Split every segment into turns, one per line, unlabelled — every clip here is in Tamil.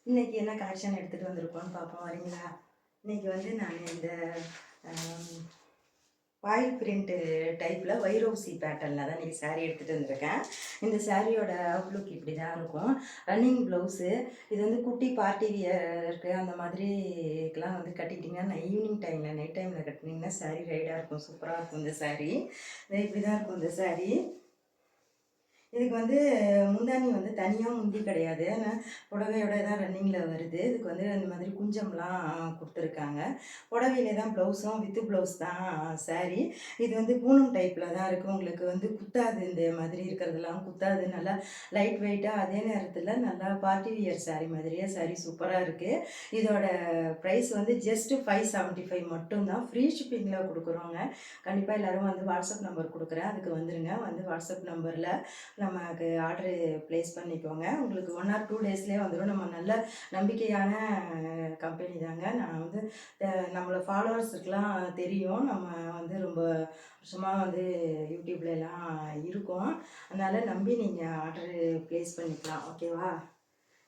இன்றைக்கி என்ன கலெக்ஷன் எடுத்துகிட்டு வந்திருக்கோன்னு பார்ப்போம், வரீங்களா? இன்றைக்கி வந்து நான் இந்த பாயில் பிரிண்ட்டு டைப்பில் வைரோசி பேட்டர்னில் தான் இன்றைக்கி சாரீ எடுத்துகிட்டு வந்திருக்கேன். இந்த சாரியோட அவுட்லுக் இப்படி தான் இருக்கும். Running blouse. இது வந்து குட்டி பார்ட்டி வியருக்கு அந்த மாதிரிக்கெலாம் வந்து கட்டிட்டிங்கன்னா ஈவினிங் டைமில் நைட் டைமில் கட்டினீங்கன்னா சாரீ ரைடாக இருக்கும், சூப்பராக இருக்கும். இந்த சாரீ இப்படி தான் இருக்கும். இந்த சாரீ இதுக்கு வந்து முந்தானி வந்து தனியாக முந்தி கிடையாது, ஆனால் புடவையோட தான் ரன்னிங்கில் வருது. இதுக்கு வந்து இந்த மாதிரி குஞ்சம்லாம் கொடுத்துருக்காங்க. புடவையிலே தான் ப்ளவுஸும் வித்து ப்ளவுஸ் தான் சாரீ. இது வந்து பூனம் டைப்பில் தான் இருக்குது. உங்களுக்கு வந்து குத்தாது, இந்த மாதிரி இருக்கிறதெல்லாம் குத்தாது. நல்லா லைட் வெயிட்டாக, அதே நேரத்தில் நல்லா பார்ட்டி வியர் சாரீ மாதிரியே சாரீ சூப்பராக இருக்குது. இதோட ப்ரைஸ் வந்து ஜஸ்ட்டு 575 மட்டும்தான். ஃப்ரீ ஷிப்பிங்கில் கொடுக்குறோங்க. கண்டிப்பாக எல்லோரும் வந்து வாட்ஸ்அப் நம்பர் கொடுக்குறேன், அதுக்கு வந்துடுங்க. வந்து வாட்ஸ்அப் நம்பரில் நமக்கு ஆர்டரு ப்ளேஸ் பண்ணிக்கோங்க. உங்களுக்கு 1 ஆர் 2 டேஸ்லேயே வந்துடும். நம்ம நல்ல நம்பிக்கையான கம்பெனி தாங்க. நான் வந்து நம்மளை ஃபாலோவர்ஸுக்கெலாம் தெரியும். நம்ம வந்து ரொம்ப வருஷமாக வந்து யூடியூப்லலாம் இருக்கோம். அதனால் நம்பி நீங்கள் ஆர்டரு ப்ளேஸ் பண்ணிக்கலாம், ஓகேவா?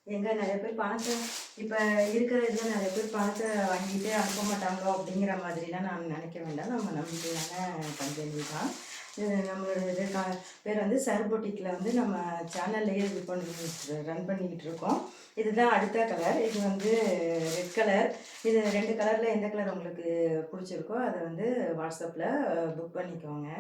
எங்கே நிறைய பேர் பணத்தை இப்போ இருக்கிற இதில் நிறைய பேர் பணத்தை வாங்கிட்டு அனுப்ப மாட்டாங்களோ அப்படிங்கிற மாதிரிலாம் நான் நினைக்க வேண்டாம். நம்ம நம்பிக்கையான கம்பெனி தான். நம்மளோட இது பேர் வந்து சர்பொட்டிக்கில் வந்து நம்ம சேனல்லையே இது ரன் பண்ணிக்கிட்டு இருக்கோம். இதுதான் அடுத்த கலர். இது வந்து ரெட் கலர். இது 2 கலரில் எந்த கலர் உங்களுக்கு பிடிச்சிருக்கோ அதை வந்து வாட்ஸ்அப்பில் புக் பண்ணிக்கோங்க.